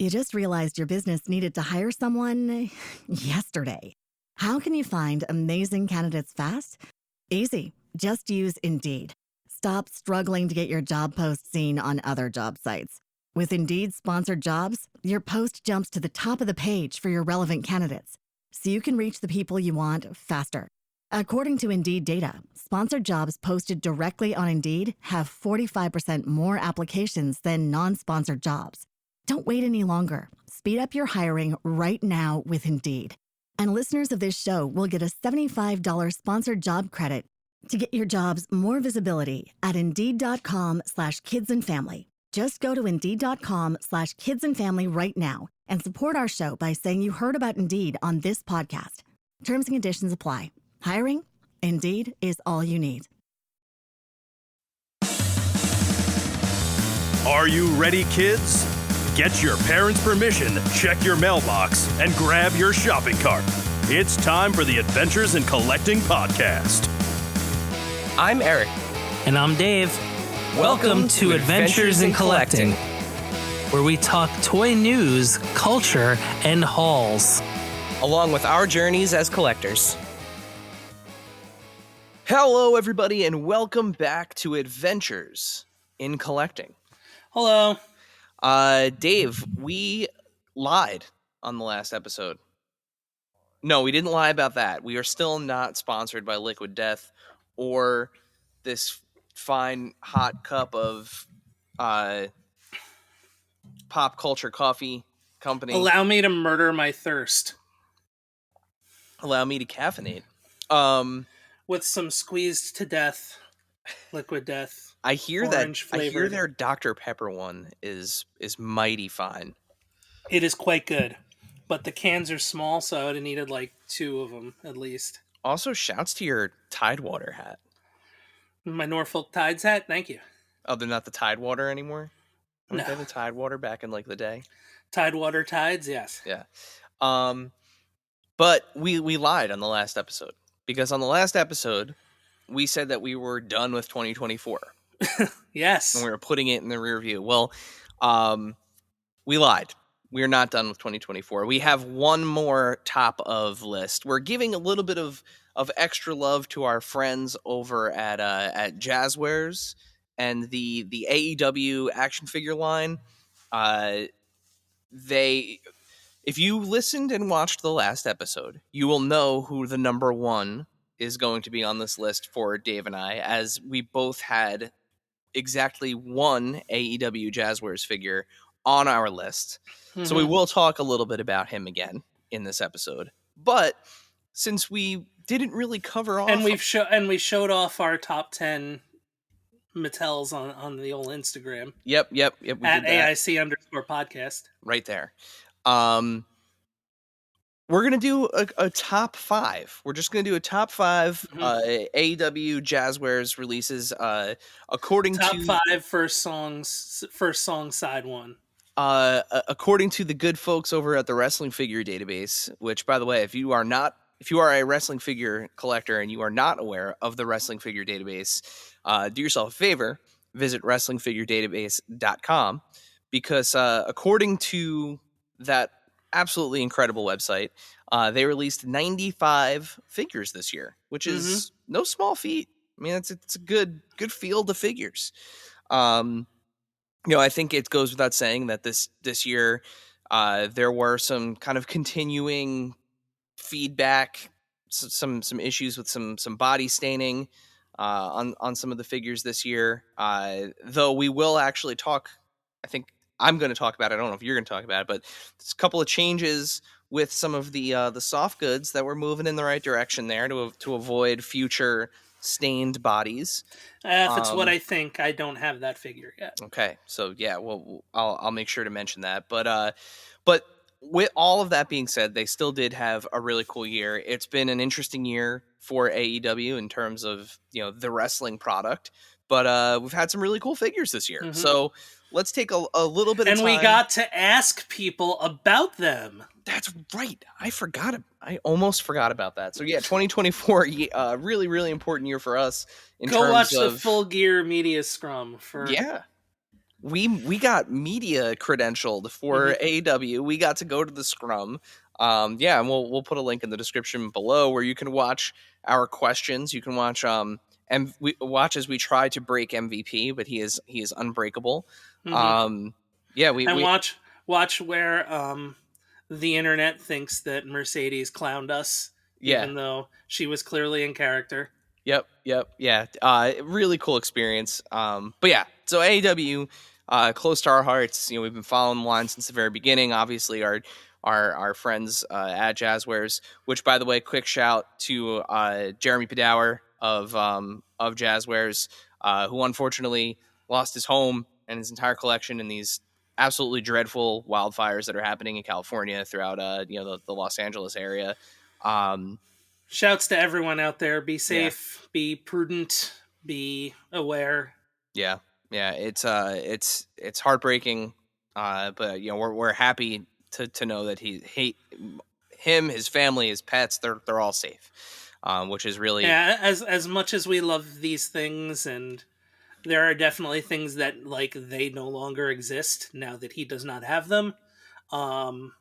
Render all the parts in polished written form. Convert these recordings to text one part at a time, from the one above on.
You just realized your business needed to hire someone yesterday. How can you find amazing candidates fast? Easy. Just use Indeed. Stop struggling to get your job post seen on other job sites. With Indeed sponsored jobs, your post jumps to the top of the page for your relevant candidates, so you can reach the people you want faster. According to Indeed data, sponsored jobs posted directly on Indeed have 45% more applications than non-sponsored jobs. Don't wait any longer. Speed up your hiring right now with Indeed. And listeners of this show will get a $75 sponsored job credit to get your jobs more visibility at Indeed.com/kidsandfamily. Just go to Indeed.com/kidsandfamily right now and support our show by saying you heard about Indeed on this podcast. Terms and conditions apply. Hiring? Indeed is all you need. Are you ready, kids? Get your parents' permission, check your mailbox, and grab your shopping cart. It's time for the Adventures in Collecting podcast. I'm Eric. And I'm Dave. Welcome to Adventures in Collecting, where we talk toy news, culture, and hauls, along with our journeys as collectors. Hello, everybody, and welcome back to Adventures in Collecting. Hello. Dave, we lied on the last episode. No, we didn't lie about that. We are still not sponsored by Liquid Death or this fine hot cup of pop culture coffee company. Allow me to murder my thirst. Allow me to caffeinate. With some squeezed to death Liquid Death. I hear orange that. flavored. I hear their Dr. Pepper one is mighty fine. It is quite good, but the cans are small, so I would have needed like 2 of them at least. Also, shouts to your Tidewater hat. My Norfolk Tides hat, thank you. Oh, they're not the Tidewater anymore? Weren't No. they the Tidewater back in like the day? Tidewater Tides, yes. Yeah. But we lied on the last episode. Because on the last episode, we said that we were done with 2024. Yes. And we were putting it in the rear view. Well, we lied. We're not done with 2024. We have one more top of list. We're giving a little bit of extra love to our friends over at Jazwares and the AEW action figure line. If you listened and watched the last episode, you will know who the number one is going to be on this list for Dave and I, as we both had exactly one AEW Jazwares figure on our list. Mm-hmm. So we will talk a little bit about him again in this episode. But since we didn't really cover off, and we showed off our top 10 Mattels on the old Instagram. Yep. We at did that. AIC_podcast. Right there. We're going to do a top 5. We're just going to do a top 5 AEW Jazwares releases according top to... Top 5 first song side 1. According to the good folks over at the Wrestling Figure Database, which, by the way, if you are a wrestling figure collector and you are not aware of the Wrestling Figure Database, do yourself a favor, visit WrestlingFigureDatabase.com, because according to that absolutely incredible website, they released 95 figures this year, which is no small feat. I mean, it's a good field of figures. I think it goes without saying that this year there were some kind of continuing feedback, some issues with some body staining on some of the figures this year. Though we will actually talk, I think I'm going to talk about it. I don't know if you're going to talk about it, but there's a couple of changes with some of the soft goods that we're moving in the right direction there to avoid future stained bodies. If it's what I think, I don't have that figure yet. Okay, so yeah, well, I'll make sure to mention that. But with all of that being said, they still did have a really cool year. It's been an interesting year for AEW in terms of the wrestling product, but we've had some really cool figures this year. So let's take a little bit of time. And we got to ask people about them. That's right. I almost forgot about that. So yeah, 2024, really, really important year for us. Go watch the Full Gear Media Scrum for we got media credentialed for AEW. We got to go to the scrum. Yeah, and we'll put a link in the description below where you can watch our questions. You can watch and we watch as we try to break MVP, but he is unbreakable. Yeah, And we watch where the internet thinks that Mercedes clowned us, yeah. even though she was clearly in character. Yep. Yeah. Really cool experience. But yeah, so AEW, close to our hearts. You know, we've been following the line since the very beginning. Obviously, our friends at Jazwares, which, by the way, quick shout to Jeremy Padower of Jazwares, who unfortunately lost his home and his entire collection in these absolutely dreadful wildfires that are happening in California throughout the Los Angeles area. Shouts to everyone out there. Be Yeah. safe, be prudent, be aware. Yeah, it's heartbreaking, but you know we're happy to know that him, his family, his pets, they're all safe, which is really Yeah, as much as we love these things, and there are definitely things that like they no longer exist now that he does not have them. Um,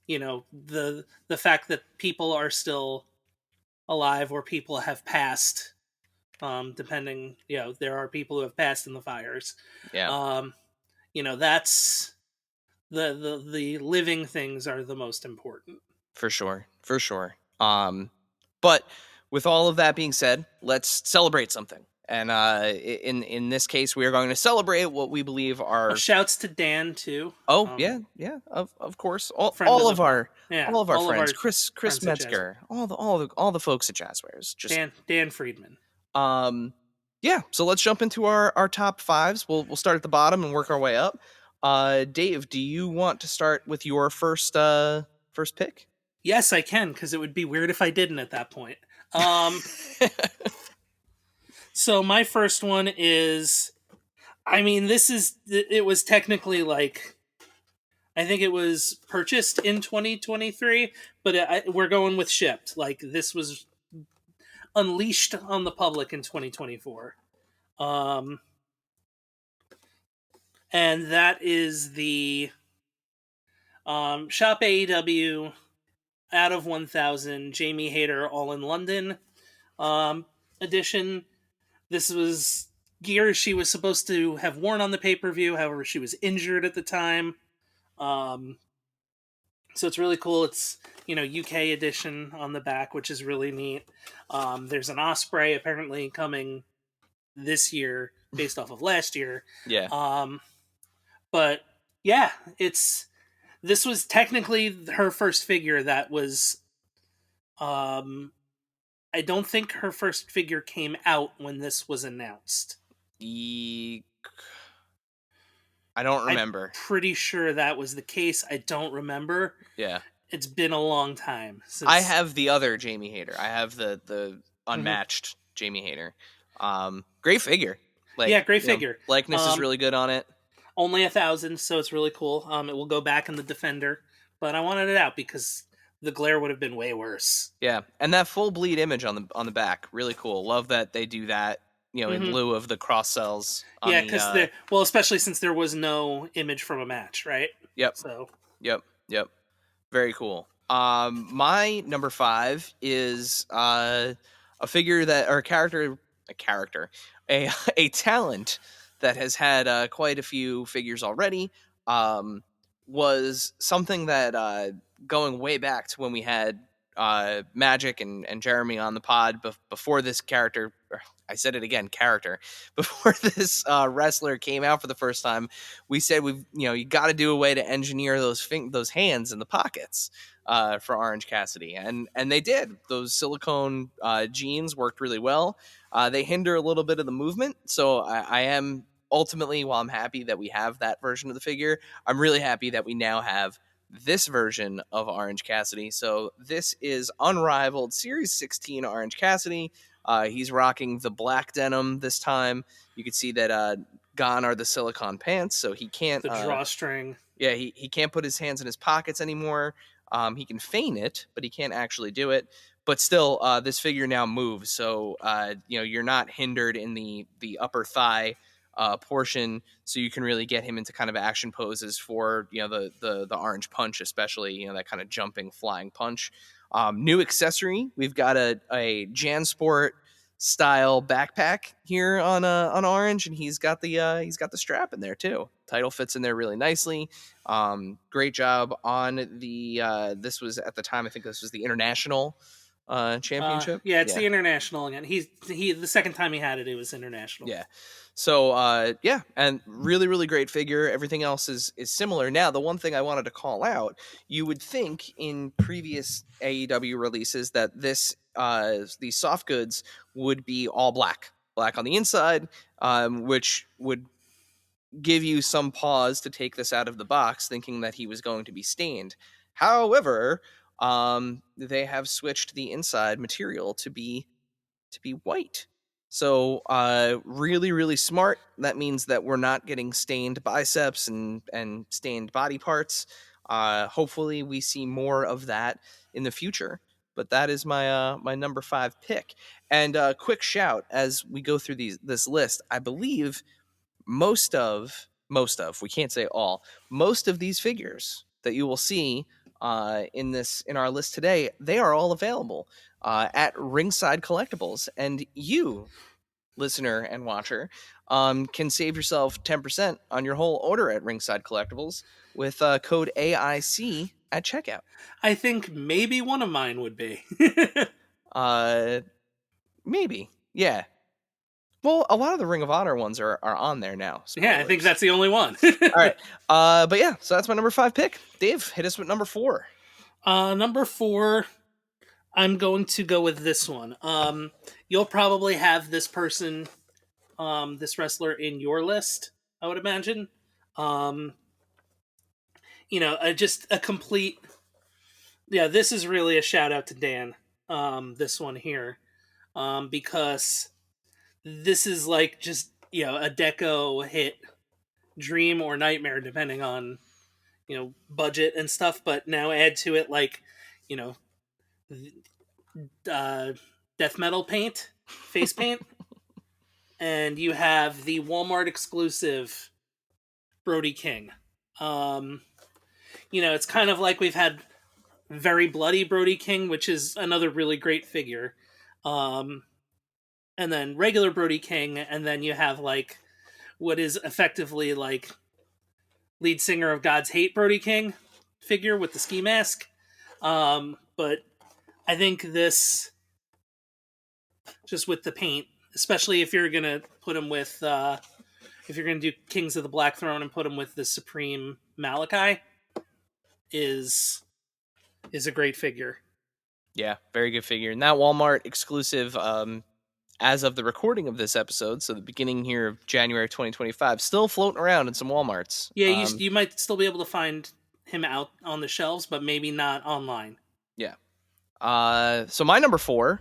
the fact that people are still alive or people have passed, depending, there are people who have passed in the fires. yeah, Um, that's the living things are the most important. for sure. But with all of that being said, let's celebrate something. And in this case, we are going to celebrate what we believe Oh, are. shouts to Dan too. Oh yeah, of course. All, Friend all of of the our yeah, all of our all of friends, our Chris friends at Jazz. Metzger, all the folks at Jazzwares. Just Dan Friedman. yeah. So let's jump into our top fives. We'll start at the bottom and work our way up. Dave, do you want to start with your first pick? Yes, I can, because it would be weird if I didn't at that point. So my first one is, it was technically like, I think it was purchased in 2023, but we're going with shipped. Like, this was unleashed on the public in 2024. And that is the Shop AEW out of 1000 Jamie Hayter All in London edition. This was gear she was supposed to have worn on the pay-per-view, however she was injured at the time. So it's really cool. It's UK edition on the back, which is really neat. There's an Osprey apparently coming this year based off of last year. Yeah. But yeah, this was technically her first figure that was I don't think her first figure came out when this was announced. I don't remember. I'm pretty sure that was the case. I don't remember. Yeah. It's been a long time since I have the other Jamie Hayter. I have the unmatched Jamie Hayter. Great figure. Great figure. Likeness is really good on it. Only 1,000, so it's really cool. It will go back in the Defender, but I wanted it out because the glare would have been way worse. Yeah, and that full bleed image on the back, really cool. Love that they do that. In lieu of the cross cells. Yeah, because especially since there was no image from a match, right? Yep. So. Yep. Very cool. My number 5 is a figure that, or a talent that has had quite a few figures already. Was something that going way back to when we had Magic and Jeremy on the pod before this character. I said it again, character. Before this wrestler came out for the first time, we said you got to do a way to engineer those hands in the pockets for Orange Cassidy, and they did. Those silicone jeans worked really well. They hinder a little bit of the movement, so I am ultimately, while I'm happy that we have that version of the figure, I'm really happy that we now have this version of Orange Cassidy. So this is unrivaled Series 16 Orange Cassidy. He's rocking the black denim this time. You can see that gone are the silicone pants, so he can't the drawstring. Yeah, he can't put his hands in his pockets anymore. He can feign it, but he can't actually do it. But still, this figure now moves, so you're not hindered in the upper thigh portion, so you can really get him into kind of action poses for the orange punch, especially that kind of jumping flying punch. New accessory, we've got a Jansport style backpack here on orange, and he's got the strap in there too. Title fits in there really nicely. Great job on this was at the time, I think this was the international championship. Yeah, it's the international again. He the second time he had it, it was international. Yeah. So yeah, and really great figure. Everything else is similar. Now, the one thing I wanted to call out, you would think in previous AEW releases that these soft goods would be all black on the inside, which would give you some pause to take this out of the box, thinking that he was going to be stained. However, they have switched the inside material to be white. So really smart. That means that we're not getting stained biceps and stained body parts. Hopefully we see more of that in the future. But that is my number 5 pick. And quick shout as we go through this list. I believe most of we can't say all, most of these figures that you will see in our list today, they are all available at Ringside Collectibles, and you, listener and watcher, can save yourself 10% on your whole order at Ringside Collectibles with code AIC at checkout. I think maybe one of mine would be. Maybe, yeah. Well, a lot of the Ring of Honor ones are on there now. Spoilers. Yeah, I think that's the only one. All right. But yeah, so that's my number 5 pick. Dave, hit us with number 4. Number 4, I'm going to go with this one. You'll probably have this person, this wrestler in your list, I would imagine. Just a complete... Yeah, this is really a shout out to Dan, this one here. Because this is like just, a deco hit, dream or nightmare, depending on, budget and stuff. But now add to it, like, death metal paint, face paint, and you have the Walmart exclusive Brody King. It's kind of like we've had very bloody Brody King, which is another really great figure. And then regular Brody King, and then you have like what is effectively like lead singer of God's Hate Brody King figure with the ski mask. But I think this, just with the paint, especially if you're gonna put him with, if you're gonna do Kings of the Black Throne and put him with the Supreme Malachi, is a great figure. Yeah, very good figure. And that Walmart exclusive, as of the recording of this episode, so the beginning here of January 2025, still floating around in some Walmarts. Yeah, you might still be able to find him out on the shelves, but maybe not online. Yeah. So my number 4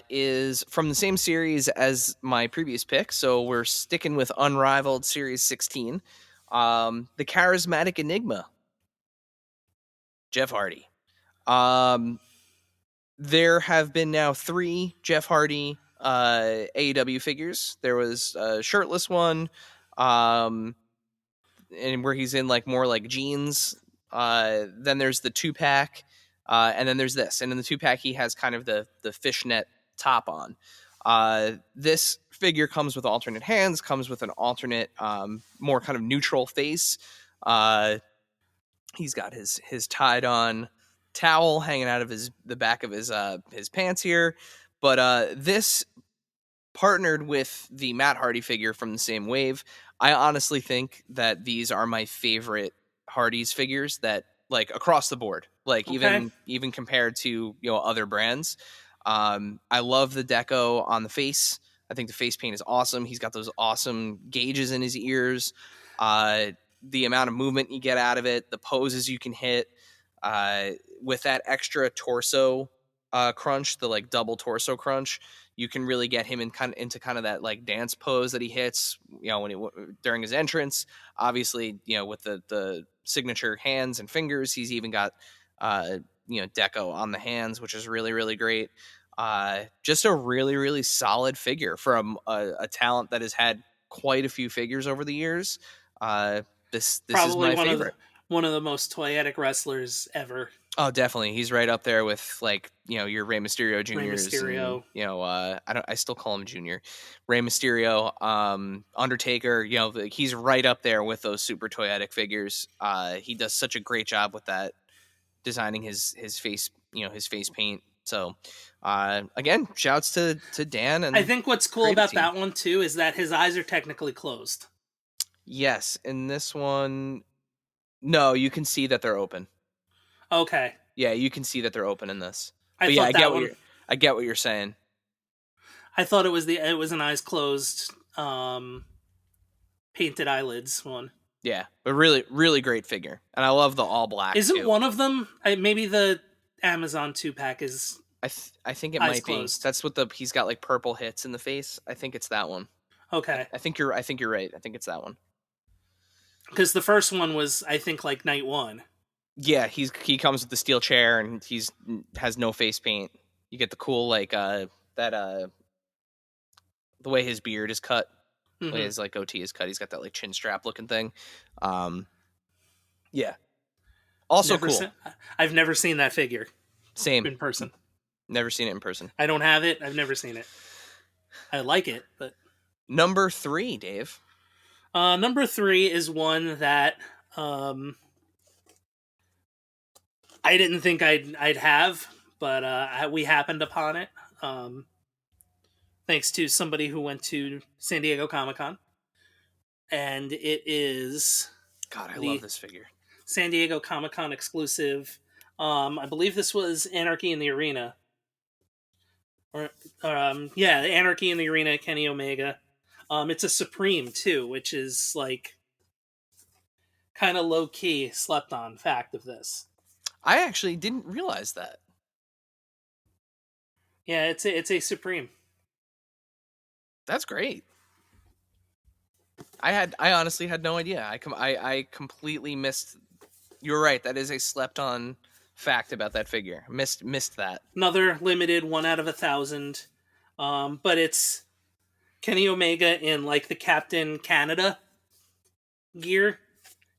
is from the same series as my previous pick. So we're sticking with Unrivaled Series 16. The Charismatic Enigma, Jeff Hardy. There have been now 3 Jeff Hardy AEW figures. There was a shirtless one, and where he's in like more like jeans. Then there's the 2-pack, and then there's this. And in the 2-pack, he has kind of the fishnet top on. This figure comes with alternate hands, comes with an alternate, more kind of neutral face. He's got his tied on towel hanging out of the back of his pants here. But this partnered with the Matt Hardy figure from the same wave. I honestly think that these are my favorite Hardy's figures, that like across the board, like Okay. even compared to other brands. I love the deco on the face. I think the face paint is awesome. He's got those awesome gauges in his ears. The amount of movement you get out of it, the poses you can hit, with that extra torso crunch, the like double torso crunch, you can really get him into kind of that like dance pose that he hits, during his entrance. Obviously, with the signature hands and fingers, he's even got deco on the hands, which is really great. Just a really solid figure from a talent that has had quite a few figures over the years. This is Probably my favorite. one of the most toyetic wrestlers ever. Oh, definitely. He's right up there with, like, your Rey Mysterio Rey Juniors, and Mysterio. I still call him Junior. Rey Mysterio, Undertaker. He's right up there with those super toyetic figures. He does such a great job with that, designing his face, his face paint. So, again, shouts to Dan and I think what's cool creative about team. that one too is that his eyes are technically closed. Yes, in this one, no, you can see that they're open. Okay. Yeah, you can see that they're open in this. I But thought yeah, that I get what you're saying. I thought it was an eyes closed, painted eyelids one. Yeah, but really, really great figure, and I love the all black Isn't too. one of them? Maybe the Amazon 2-pack is. I think it eyes might closed. be. That's what he's got, like, purple hits in the face. I think it's that one. Okay. I think you're right. I think it's that one. Because the first one was, I think, like night one. Yeah, he comes with the steel chair, and has no face paint. You get the cool, like, the way his beard is cut, the way his, like, goatee is cut. He's got that, like, chin strap looking thing. Yeah. Also cool. I've never seen that figure. Same. In person. Never seen it in person. I don't have it. I've never seen it. I like it, but number 3, Dave. Number 3 is one that I didn't think I'd have, but we happened upon it. Thanks to somebody who went to San Diego Comic-Con. And it is God, I love this figure. San Diego Comic-Con exclusive. I believe this was Anarchy in the Arena. Anarchy in the Arena, Kenny Omega. It's a Supreme too, which is like kind of low key slept on fact of this. I actually didn't realize that. Yeah, it's a Supreme. That's great. I honestly had no idea. I completely missed. You're right. That is a slept on fact about that figure. Missed that. Another limited 1 out of 1,000. But it's Kenny Omega in like the Captain Canada gear.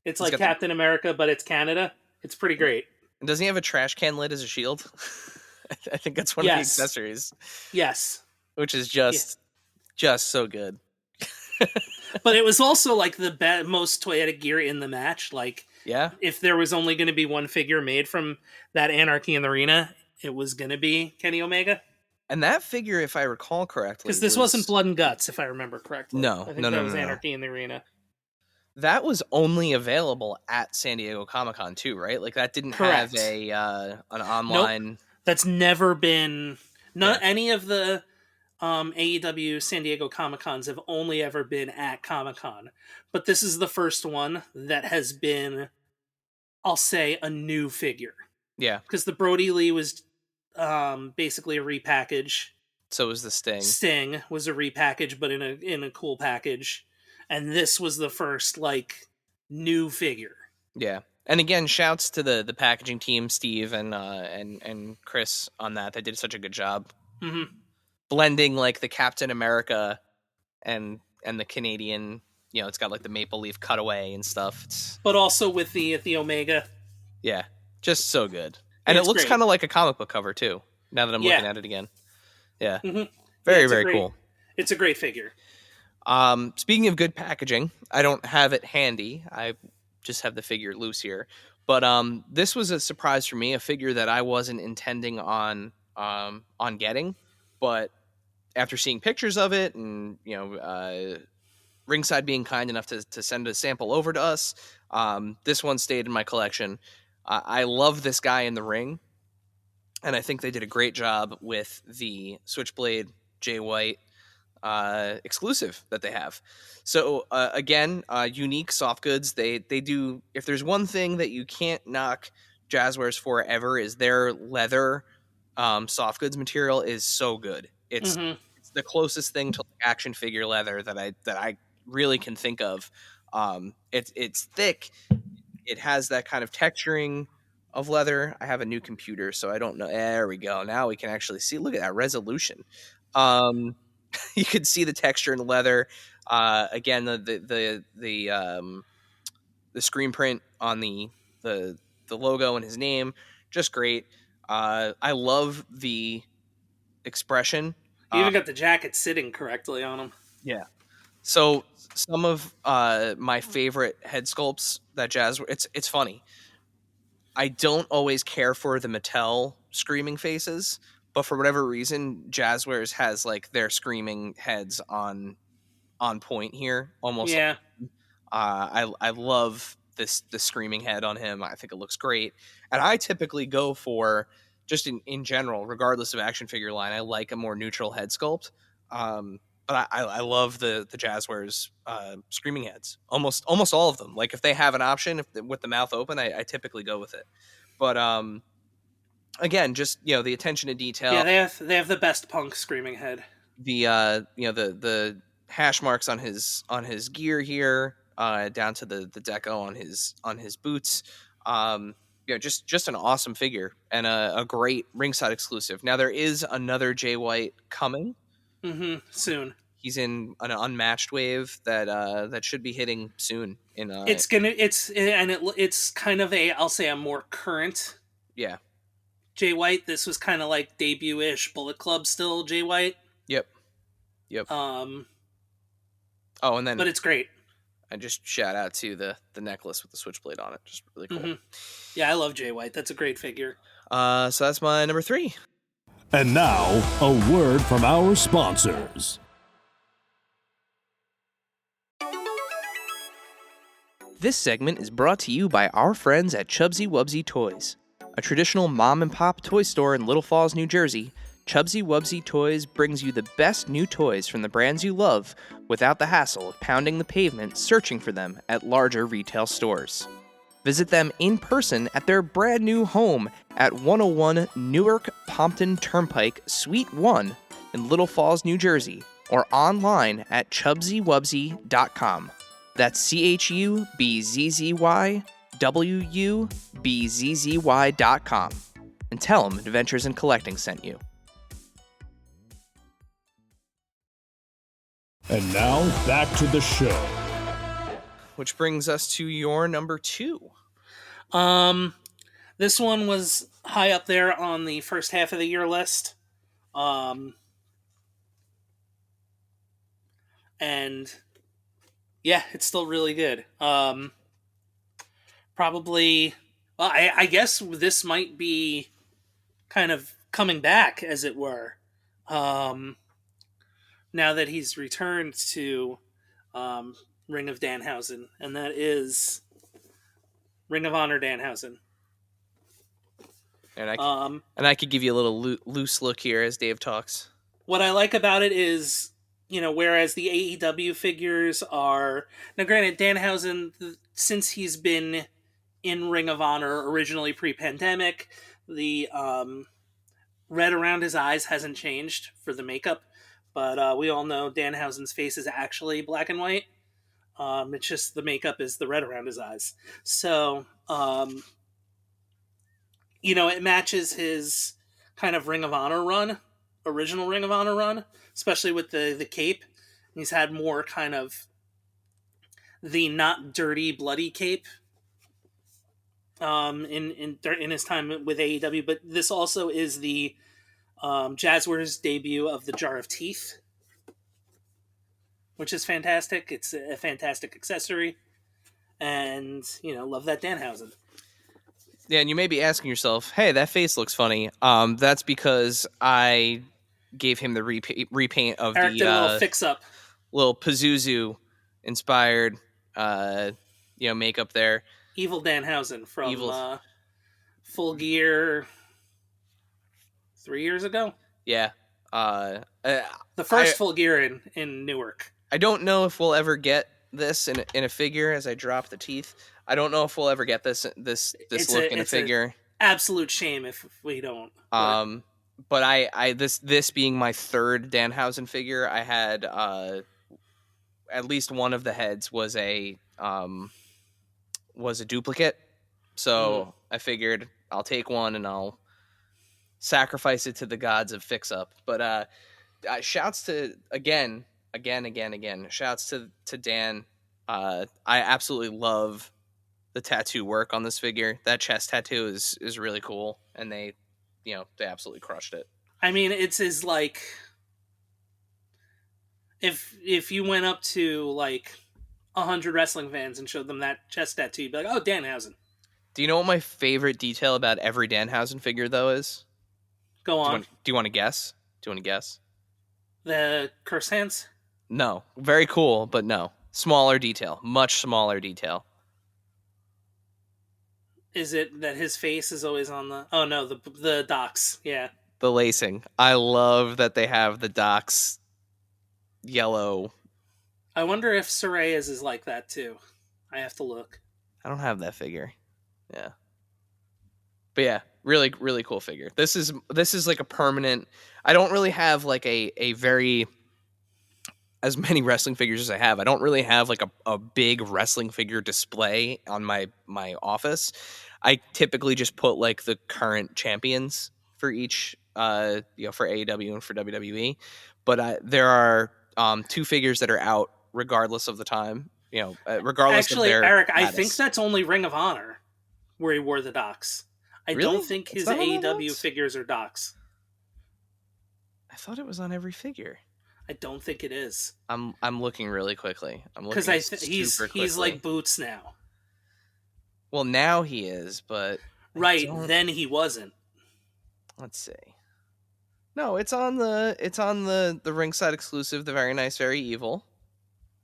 It's like Captain America, but it's Canada. It's pretty great. And doesn't he have a trash can lid as a shield? I think that's one of the accessories. Yes. Which is just so good. But it was also like the most toyetic gear in the match. Like, if there was only going to be one figure made from that Anarchy in the Arena, it was going to be Kenny Omega. And that figure, if I recall correctly, because this wasn't Blood and Guts, if I remember correctly. No, I think that was Anarchy in the Arena. That was only available at San Diego Comic-Con too, right? Like that didn't have an online. Nope. That's never been. Any of the AEW San Diego Comic-Cons have only ever been at Comic-Con. But this is the first one that has been, I'll say, a new figure. Yeah. Because the Brody Lee was basically a repackage. So was the Sting. Sting was a repackage, but in a cool package. And this was the first, like, new figure. Yeah. And again, shouts to the packaging team, Steve and Chris on that. They did such a good job. Mm-hmm. Blending like the Captain America and the Canadian, it's got like the maple leaf cutaway and stuff. But also with the Omega. Yeah, just so good. And it looks kind of like a comic book cover too, now that I'm looking at it again. Yeah. Mm-hmm. Very cool. It's a great figure. Speaking of good packaging, I don't have it handy. I just have the figure loose here. But this was a surprise for me, a figure that I wasn't intending on getting, but after seeing pictures of it and, Ringside being kind enough to send a sample over to us, this one stayed in my collection. I love this guy in the ring, and I think they did a great job with the Switchblade Jay White exclusive that they have. So, again, unique soft goods. They do, if there's one thing that you can't knock Jazwares for ever, is their leather soft goods material is so good. It's the closest thing to action figure leather that I really can think of. It's thick. It has that kind of texturing of leather. I have a new computer, so I don't know. There we go. Now we can actually see. Look at that resolution. You could see the texture in the leather. Again, the screen print on the logo and his name, just great. I love the expression. He even got the jacket sitting correctly on him. Yeah. So some of my favorite head sculpts that it's funny. I don't always care for the Mattel screaming faces, but for whatever reason, Jazwares has like their screaming heads on point here. Almost. Yeah. I love the screaming head on him. I think it looks great, and I typically go for just in general, regardless of action figure line. I like a more neutral head sculpt. But I love the Jazwares screaming heads. Almost all of them. Like if they have an option with the mouth open, I typically go with it. But again, just the attention to detail. Yeah, they have the best Punk screaming head. The the hash marks on his gear here, down to the deco on his boots. Just an awesome figure and a great ringside exclusive. Now there is another Jay White coming. Soon. He's in an unmatched wave that should be hitting soon. It's kind of I'll say a more current. Yeah. Jay White. This was kind of like debut-ish Bullet Club still Jay White. Yep. Oh, and then but it's great. I just shout out to the necklace with the switchblade on it. Just really cool. Yeah, I love Jay White. That's a great figure. So that's my number 3. And now, a word from our sponsors. This segment is brought to you by our friends at Chubsy Wubsy Toys. A traditional mom-and-pop toy store in Little Falls, New Jersey, Chubsy Wubsy Toys brings you the best new toys from the brands you love without the hassle of pounding the pavement searching for them at larger retail stores. Visit them in person at their brand new home at 101 Newark Pompton Turnpike, Suite 1 in Little Falls, New Jersey, or online at chubsywubsy.com. That's CHUBZYWUBZZY.com. And tell them Adventures in Collecting sent you. And now, back to the show. Which brings us to your number 2. This one was high up there on the first half of the year list. And yeah, it's still really good. Probably, well, I guess this might be kind of coming back, as it were. Now that he's returned to Ring of Danhausen, and that is Ring of Honor Danhausen. And I could give you a little loose look here as Dave talks. What I like about it is, whereas the AEW figures are... Now, granted, Danhausen, since he's been in Ring of Honor originally pre-pandemic, the red around his eyes hasn't changed for the makeup, but we all know Danhausen's face is actually black and white. It's just the makeup is the red around his eyes. So, it matches his kind of Ring of Honor run, original Ring of Honor run, especially with the cape. He's had more kind of the not dirty, bloody cape in his time with AEW. But this also is the Jazwares debut of the Jar of Teeth, which is fantastic. It's a fantastic accessory, and love that Danhausen. Yeah, and you may be asking yourself, "Hey, that face looks funny." That's because I gave him the repaint of Eric did a little fix-up, little Pazuzu inspired, makeup there. Evil Danhausen from Full Gear 3 years ago. Yeah, the first Full Gear in Newark. I don't know if we'll ever get this in a figure. As I drop the teeth, I don't know if we'll ever get this look in a figure. Absolute shame if we don't. But I this being my third Danhausen figure, I had at least one of the heads was a duplicate. So I figured I'll take one and I'll sacrifice it to the gods of fix up. But shouts to, again, again. Shouts to Dan. I absolutely love the tattoo work on this figure. That chest tattoo is really cool, and they absolutely crushed it. I mean, it's as like if you went up to like 100 wrestling fans and showed them that chest tattoo, you'd be like, "Oh, Danhausen." Do you know what my favorite detail about every Danhausen figure though is? Go on. Do you want to guess? Do you want to guess? The curse hands. No. Very cool, but no. Smaller detail. Much smaller detail. Is it that his face is always on the? Oh no, the docks. Yeah. The lacing. I love that they have the Doc's yellow. I wonder if Soraya's is like that too. I have to look. I don't have that figure. Yeah. But yeah, really, really cool figure. This is like a permanent. I don't really have like a very as many wrestling figures as I have. I don't really have like a big wrestling figure display on my office. I typically just put like the current champions for each for AEW and for WWE. But there are 2 figures that are out regardless of the time. Regardless Actually, of their Eric, status. I think that's only Ring of Honor where he wore the docks. I Really? don't think It's his not on AEW those? figures are docks. I thought it was on every figure. I don't think it is. I'm looking really quickly. I'm looking Because super quickly. he's like Boots now. Well, now he is, but Right, then he wasn't. Let's see. No, it's on the ringside exclusive, the Very Nice Very Evil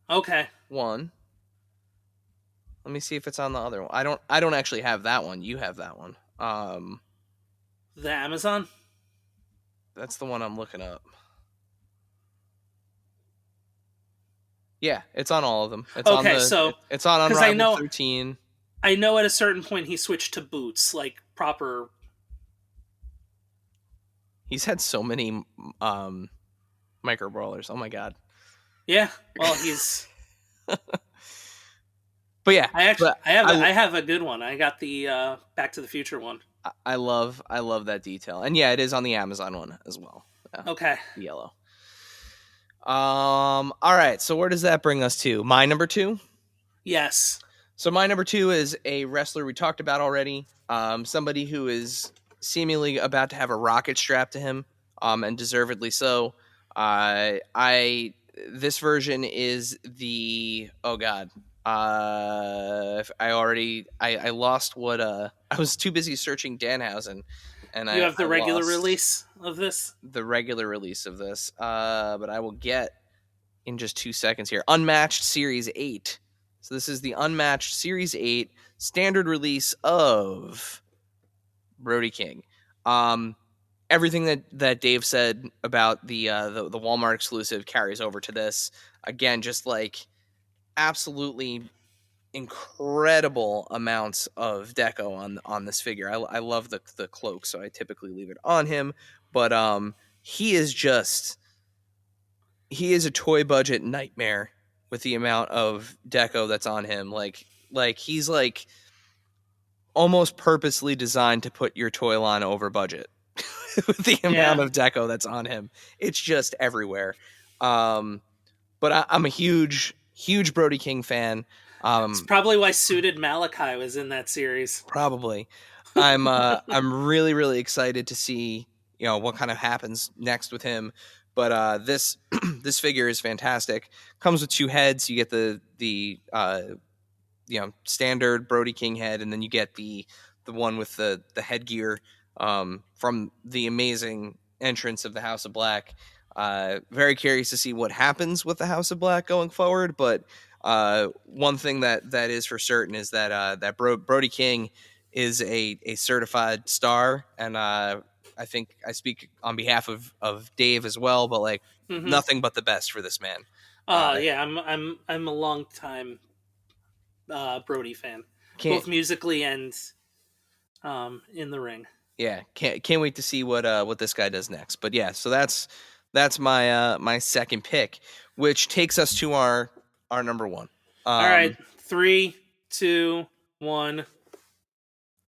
Okay. one. Let me see if it's on the other one. I don't actually have that one. You have that one. The Amazon? That's the one I'm looking up. Yeah, it's on all of them. It's Okay, on the, so it's on Unrivaled 13. I know at a certain point he switched to Boots, like proper. He's had so many micro brawlers. Oh my god. Yeah, well, he's. But yeah, I have a good one. I got the Back to the Future one. I love that detail, and yeah, it is on the Amazon one as well. Okay. Yellow. All right. So where does that bring us to? My number 2. Yes. So my number 2 is a wrestler we talked about already. Somebody who is seemingly about to have a rocket strapped to him, and deservedly so. This version is the I lost what I was too busy searching Danhausen, and you have the regular lost release of this. the regular release of this. But I will get in just 2 seconds here. Unmatched Series 8. So this is the Unmatched Series 8 standard release of Brody King. Everything that Dave said about the Walmart exclusive carries over to this. Again, just like absolutely incredible amounts of deco on this figure. I love the cloak, so I typically leave it on him. But he is a toy budget nightmare with the amount of deco that's on him. Like he's like almost purposely designed to put your toy line over budget. With the amount of deco that's on him. It's just everywhere. But I'm a huge Brody King fan. It's probably why Suited Malachi was in that series. Probably. I'm really, really excited to see, what kind of happens next with him. But this this figure is fantastic. Comes with 2 heads. You get the standard Brody King head, and then you get the one with the headgear from the amazing entrance of the House of Black. Very curious to see what happens with the House of Black going forward, but one thing that is for certain is that Brody King is a certified star, and I think I speak on behalf of Dave as well, but like nothing but the best for this man. Yeah, I'm a long time Brody fan, both musically and in the ring. Yeah, can't wait to see what this guy does next. But yeah, so that's my my second pick, which takes us to our number 1. All right, 3, 2, 1.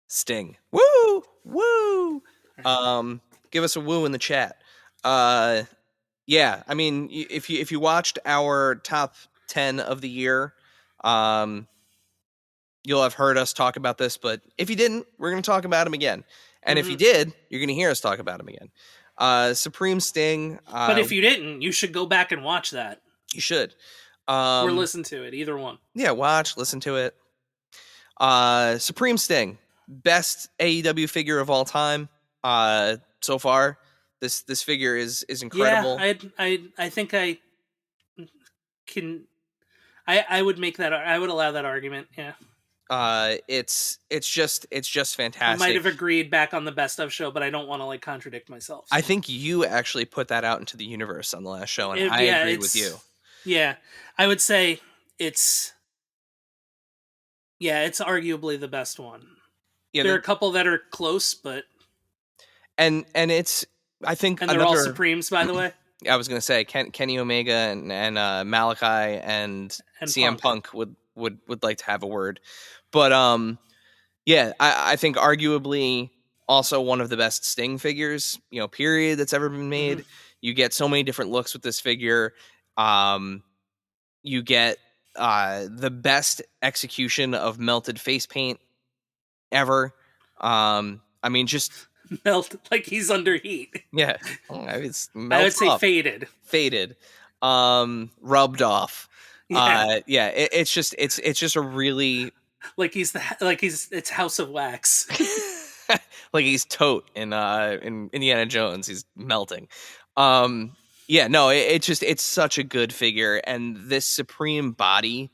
Sting. Woo! Woo! Give us a woo in the chat. Yeah, Yeah, I mean, if you watched our top 10 of the year, um, you'll have heard us talk about this. But if you didn't, we're going to talk about him again. And if you did, you're going to hear us talk about him again. Supreme Sting. But if you didn't, you should go back and watch that You should. or listen to it. Either one. Yeah, watch, listen to it. Supreme Sting, best AEW figure of all time. So far, this figure is Yeah, incredible. I think I can. I would make that. I would allow that argument. Yeah. It's just fantastic. I might have agreed back on the best of show, but I don't want to like contradict myself. So. I think you actually put that out into the universe on the last show, and I agree with you. Yeah, I would say it's. Yeah, it's arguably the best one. Yeah, there are a couple that are close, but and it's I think they're all Supremes, by the way. I was gonna say Kenny Omega and Malachi and CM Punk would like to have a word, but yeah, I think arguably also one of the best Sting figures, period, that's ever been made. Mm-hmm. You get so many different looks with this figure. You get the best execution of melted face paint ever. I mean, just melt like he's under heat. Yeah, it's I would say off. Faded, rubbed off. Yeah, it's just a really like it's House of Wax. Like he's Tote in Indiana Jones. He's melting. Yeah, no, it's such a good figure, and this Supreme body,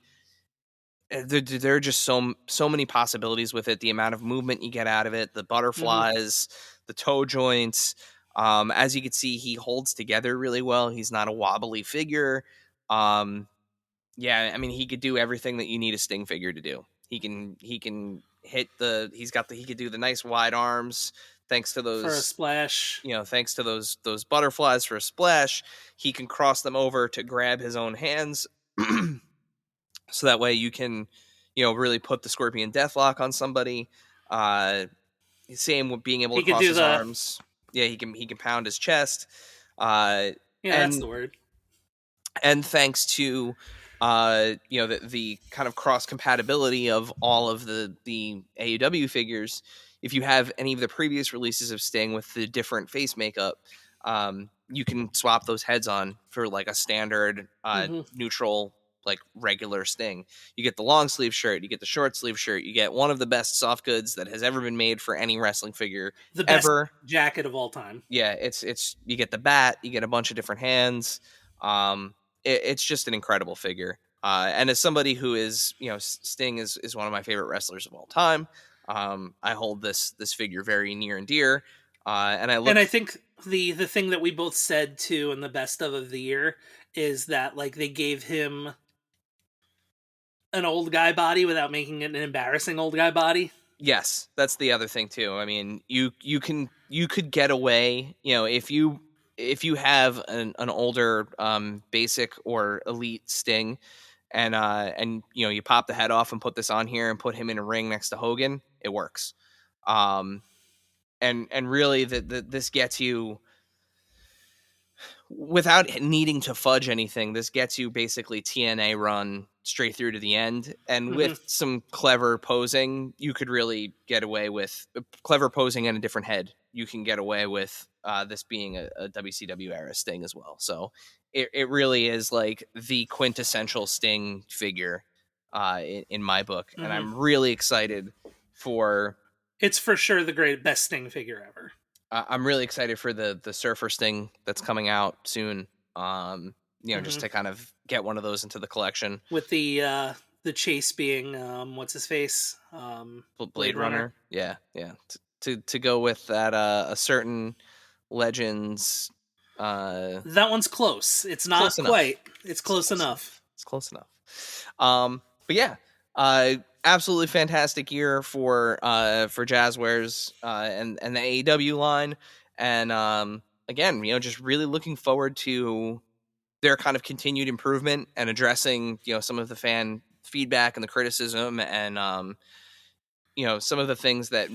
there are just so many possibilities with it. The amount of movement you get out of it, the butterflies, the toe joints. As you can see, he holds together really well. He's not a wobbly figure. Yeah, I mean, he could do everything that you need a Sting figure to do. He can hit he could do the nice wide arms thanks to those for a splash. Thanks to those butterflies for a splash. He can cross them over to grab his own hands. So that way you can, really put the Scorpion Deathlock on somebody. Same with being able to cross his arms. Yeah, he can pound his chest. That's the word. And thanks to the kind of cross compatibility of all of the AEW figures, if you have any of the previous releases of Sting with the different face makeup, you can swap those heads on for like a standard neutral, like regular Sting. You get the long sleeve shirt, you get the short sleeve shirt, you get one of the best soft goods that has ever been made for any wrestling figure. The best jacket of all time. Yeah, it's you get the bat, you get a bunch of different hands. It's just an incredible figure. And as somebody who is, Sting is one of my favorite wrestlers of all time. I hold this figure very near and dear. And I think the thing that we both said too in the best of the year is that like they gave him an old guy body without making it an embarrassing old guy body. Yes, that's the other thing too. I mean, you could get away, if you have an older basic or elite Sting, and you pop the head off and put this on here and put him in a ring next to Hogan, it works. And really this gets you, without needing to fudge anything, this gets you basically TNA run straight through to the end. And with some clever posing, you could really get away with clever posing and a different head. You can get away with this being a WCW era Sting as well. So it really is like the quintessential Sting figure in my book. And I'm really excited for... It's for sure the best Sting figure ever. I'm really excited for the Surfer Sting that's coming out soon. Just to kind of get one of those into the collection. With the chase being what's his face? Blade Runner. Yeah. To go with that a certain Legends. That one's close. It's not quite. It's close enough. It's close enough. But yeah. Absolutely fantastic year for Jazwares and the AEW line, and again, just really looking forward to their kind of continued improvement and addressing some of the fan feedback and the criticism and some of the things that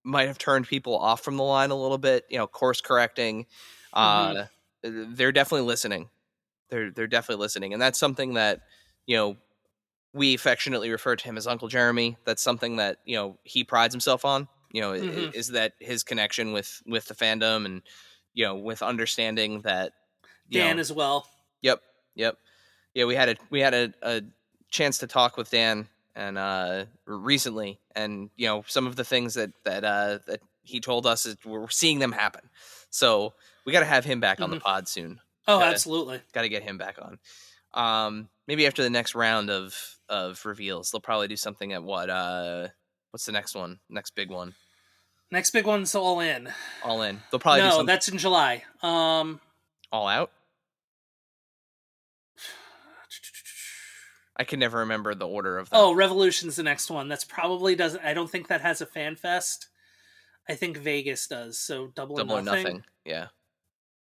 might have turned people off from the line a little bit, course correcting. they're definitely listening. They're definitely listening, and that's something that, you know, we affectionately refer to him as Uncle Jeremy. That's something that, you know, he prides himself on. You know, Hmm. is that his connection with the fandom, and, you know, with understanding that, you Dan know, as well. yep, yep, yeah. We had a chance to talk with Dan and recently, and, you know, some of the things that he told us is we're seeing them happen. So we got to have him back on the Hmm. pod soon. Oh, Gotta absolutely. gotta get him back on. Maybe after the next round of reveals, they'll probably do something at what's the next one? Next big one. Next big one's All In. All in. They'll probably do No, something that's in July. all out. I can never remember the order of them. Oh, Revolution's the next one. That's probably doesn't. I don't think that has a fan fest. I think Vegas does. So Double or Double or Nothing. nothing. Yeah.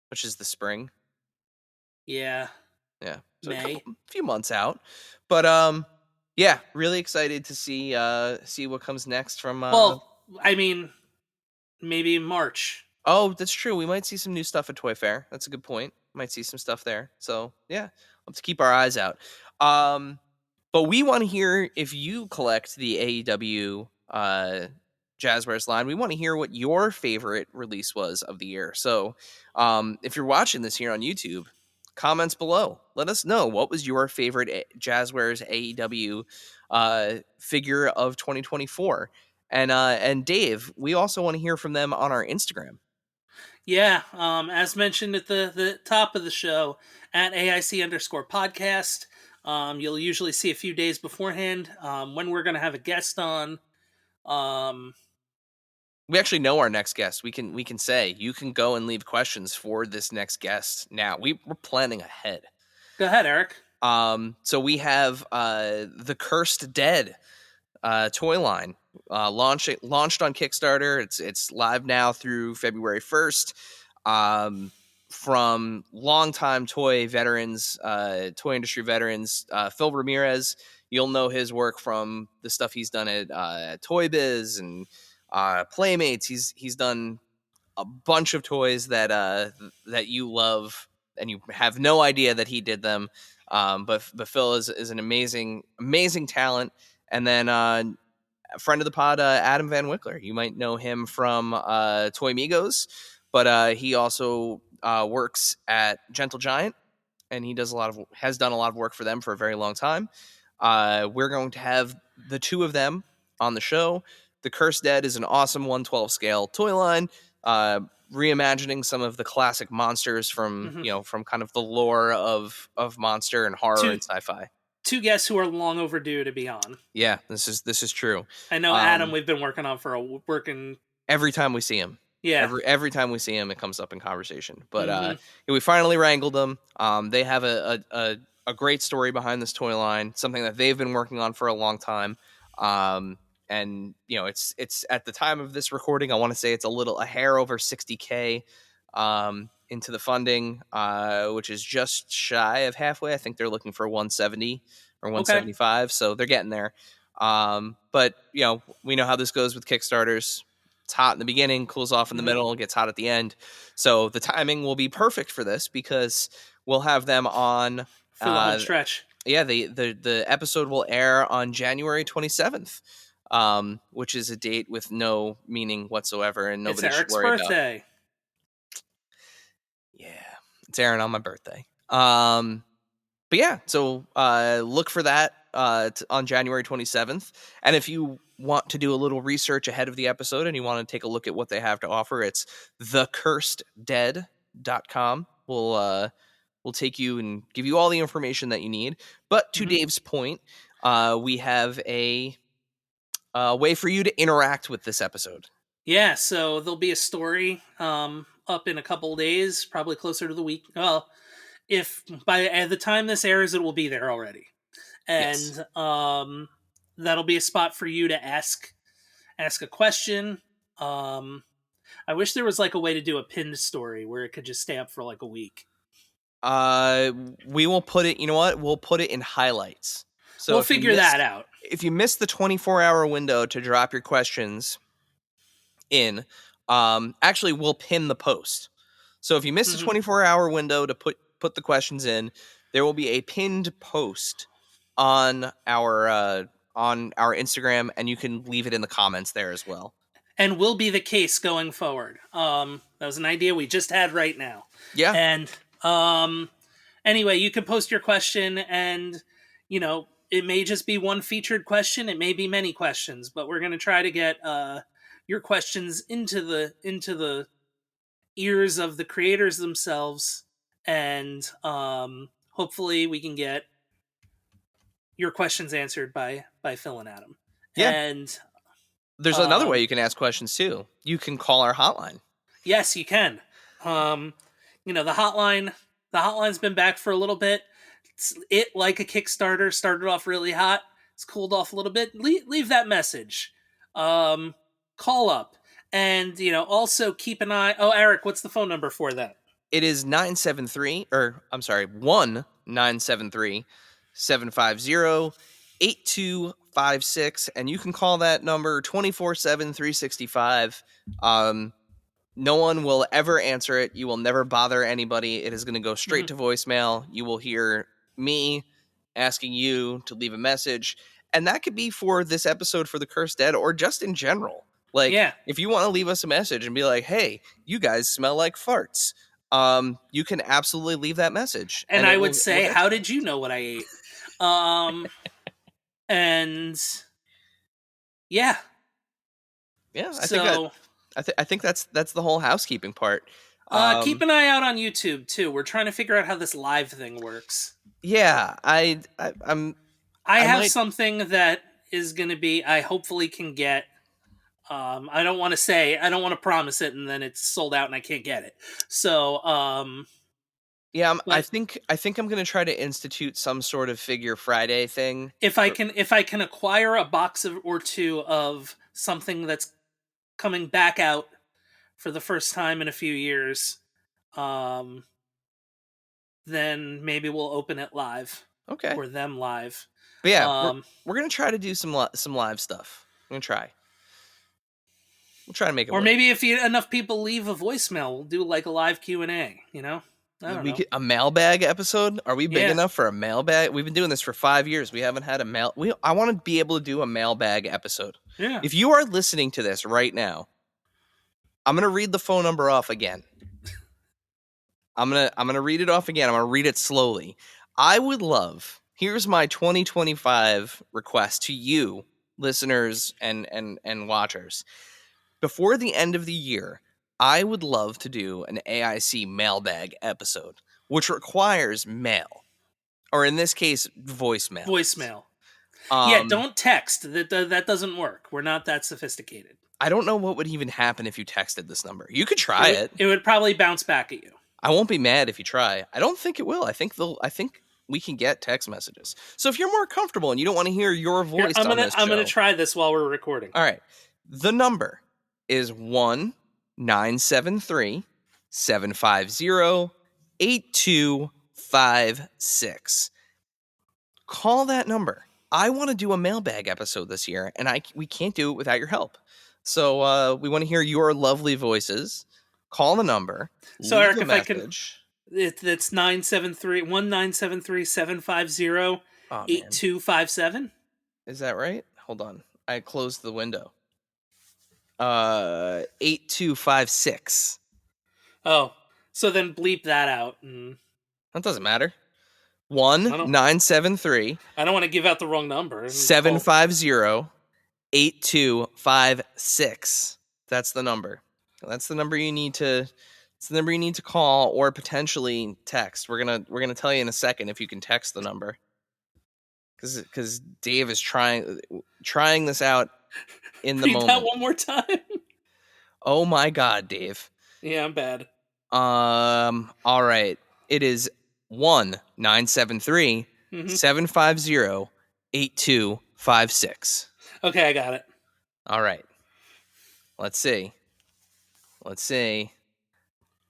Which is the spring. Yeah, Yeah. So May. few months out. But yeah, really excited to see what comes next from Well, I mean, maybe March. Oh, that's true. We might see some new stuff at Toy Fair. That's a good point. Might see some stuff there. So yeah, we'll have to keep our eyes out. Um, but we want to hear if you collect the AEW Jazwares line. We want to hear what your favorite release was of the year. So if you're watching this here on YouTube, comments below. Let us know what was your favorite Jazwares AEW figure of 2024. And Dave, we also want to hear from them on our Instagram. Yeah, as mentioned at the top of the show, at AIC_podcast. You'll usually see a few days beforehand when we're going to have a guest on. We actually know our next guest. We can say you can go and leave questions for this next guest now. We're planning ahead. Go ahead, Eric. So we have the Cursed Dead toy line launched on Kickstarter. It's live now through February 1st. From longtime toy veterans, toy industry veterans, Phil Ramirez. You'll know his work from the stuff he's done at Toy Biz and Playmates. He's done a bunch of toys that you love, and you have no idea that he did them. But Phil is an amazing talent. And then a friend of the pod, Adam Van Wickler. You might know him from Toy Migos, but he also works at Gentle Giant, and he has done a lot of work for them for a very long time. We're going to have the two of them on the show. The Cursed Dead is an awesome 1/12 scale toy line, reimagining some of the classic monsters from Mhm. from kind of the lore of monster and horror Two and sci-fi. two guests who are long overdue to be on. Yeah, this is true. I know Adam. We've been working on for working. Every time we see him, Yeah. every time we see him, it comes up in conversation. But Hmm. we finally wrangled them. They have a great story behind this toy line, something that they've been working on for a long time. And it's at the time of this recording, I want to say it's a hair over 60K into the funding, which is just shy of halfway. I think they're looking for 170 or 175, so they're getting there. But we know how this goes with Kickstarters. It's hot in the beginning, cools off in the middle, gets hot at the end. So the timing will be perfect for this because we'll have them on For the home stretch. Yeah, the episode will air on January 27th, which is a date with no meaning whatsoever, and nobody It's should Eric's worry about. birthday. Yeah, it's airing on my birthday. But yeah, so look for that on January 27th. And if you want to do a little research ahead of the episode and you want to take a look at what they have to offer, it's thecurseddead.com. We'll take you and give you all the information that you need. But to Dave's point, we have a way for you to interact with this episode. Yeah, so there'll be a story up in a couple days, probably closer to the week. Well, if at the time this airs, it will be there already, and Yes. That'll be a spot for you to ask a question. I wish there was like a way to do a pinned story where it could just stay up for like a week. We will put it. You know what? We'll put it in highlights. So We'll figure that out. If you missed the 24-hour window to drop your questions in, actually, we'll pin the post. So if you missed the 24-hour window to put the questions in, there will be a pinned post on our Instagram, and you can leave it in the comments there as well. And will be the case going forward. That was an idea we just had right now. Yeah. And anyway, you can post your question, and it may just be one featured question, it may be many questions, but we're going to try to get your questions into the ears of the creators themselves, and hopefully we can get your questions answered by Phil and Adam. Yeah. And there's another way you can ask questions too. You can call our hotline. Yes, you can. The hotline's been back for a little bit. Like a Kickstarter, started off really hot. It's cooled off a little bit. Leave that message. Call up. And, also keep an eye. Oh, Eric, what's the phone number for that? It is 1-973-750-8256, and you can call that number 24/7, 365. No one will ever answer it. You will never bother anybody. It is going to go straight to voicemail. You will hear me asking you to leave a message, and that could be for this episode for The Cursed Dead, or just in general. Like, if you want to leave us a message and be like, hey, you guys smell like farts, you can absolutely leave that message. And I would say, how did you know what I ate? And yeah. Yeah, I think that's the whole housekeeping part. Keep an eye out on YouTube too. We're trying to figure out how this live thing works. Yeah, I have something that is going to be, I hopefully can get. I don't want to promise it and then it's sold out and I can't get it. So, yeah, I think I'm going to try to institute some sort of Figure Friday thing. If I can acquire a box or two of something that's coming back out for the first time in a few years, then maybe we'll open it live. Okay. Or them live. But yeah, we're going to try to do some live stuff. I'm going to try. We'll try to make it work. Maybe if enough people leave a voicemail, we'll do like a live Q&A, I don't know. A mailbag episode? Are we big enough for a mailbag? We've been doing this for 5 years. We haven't had a mail. I want to be able to do a mailbag episode. Yeah. If you are listening to this right now, I'm going to read the phone number off again. I'm going to read it off again. I'm going to read it slowly. I would love, here's my 2025 request to you, listeners and watchers. Before the end of the year, I would love to do an AIC mailbag episode, which requires mail, or in this case, voicemail. Voicemail. Don't text. That doesn't work. We're not that sophisticated. I don't know what would even happen if you texted this number. You could try it. It would probably bounce back at you. I won't be mad if you try. I don't think it will. I think we can get text messages. So if you're more comfortable and you don't want to hear your voice on this show, I'm going to try this while we're recording. All right. The number is 1-973-750-8256. Call that number. I want to do a mailbag episode this year, and we can't do it without your help. So we want to hear your lovely voices. Call the number. So Eric, if I can, it's 1-973-750-8257. Is that right? Hold on. I closed the window. 8256. Oh, so then bleep that out. That doesn't matter. 1-973. I don't want to give out the wrong number. 750-8256. That's the number. That's the number you need to. It's the number you need to call or potentially text. We're gonna tell you in a second if you can text the number. Because Dave is trying this out in the moment. That one more time. Oh my God, Dave. Yeah, I'm bad. All right. It is 1-973-750-8256. Okay, I got it. All right. Let's see.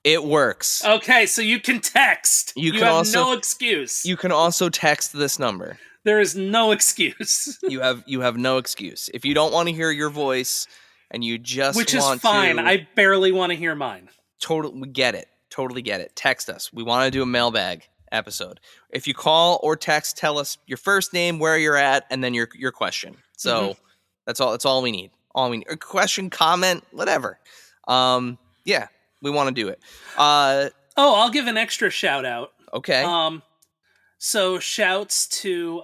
It works. Okay, so you can text. You have no excuse. You can also text this number. There is no excuse. You have no excuse. If you don't want to hear your voice and you just Which is fine. I barely want to hear mine. Totally, we get it. Totally get it. Text us. We want to do a mailbag episode. If you call or text, tell us your first name, where you're at, and then your question. So that's all we need. A question, comment, whatever. Yeah, we want to do it. I'll give an extra shout out. Okay. So shouts to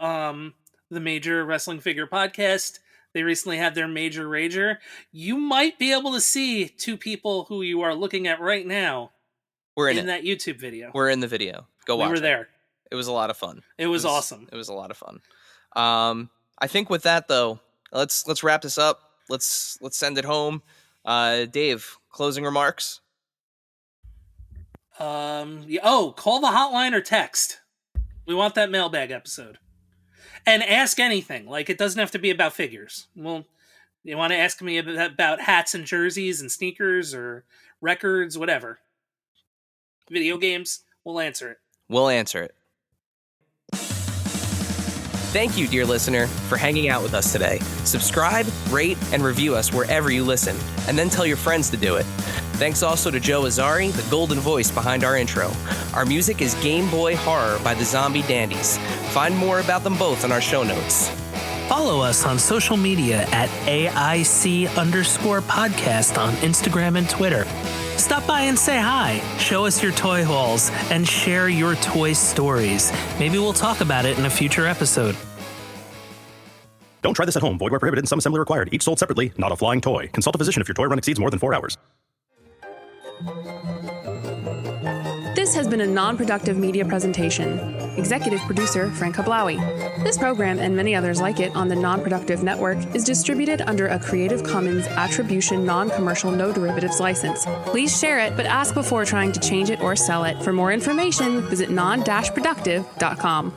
the Major Wrestling Figure Podcast. They recently had their Major Rager. You might be able to see two people who you are looking at right now. We're in that YouTube video. We're in the video. Go watch. We were there. It was a lot of fun. It was awesome. It was a lot of fun. I think with that though, let's wrap this up. Let's send it home. Dave, closing remarks. Call the hotline or text. We want that mailbag episode. And ask anything. Like, it doesn't have to be about figures. Well, you want to ask me about hats and jerseys and sneakers or records, whatever. Video games, we'll answer it. We'll answer it. Thank you, dear listener, for hanging out with us today. Subscribe, rate, and review us wherever you listen, and then tell your friends to do it. Thanks also to Joe Azari, the golden voice behind our intro. Our music is Game Boy Horror by the Zombie Dandies. Find more about them both in our show notes. Follow us on social media at AIC_podcast on Instagram and Twitter. Stop by and say hi, show us your toy hauls, and share your toy stories. Maybe we'll talk about it in a future episode. Don't try this at home. Void where prohibited and some assembly required. Each sold separately, not a flying toy. Consult a physician if your toy run exceeds more than 4 hours. This has been a non-productive media presentation. Executive producer, Frank Hablawi. This program and many others like it on the Non-Productive Network is distributed under a Creative Commons Attribution Non-Commercial No Derivatives license. Please share it, but ask before trying to change it or sell it. For more information, visit non-productive.com.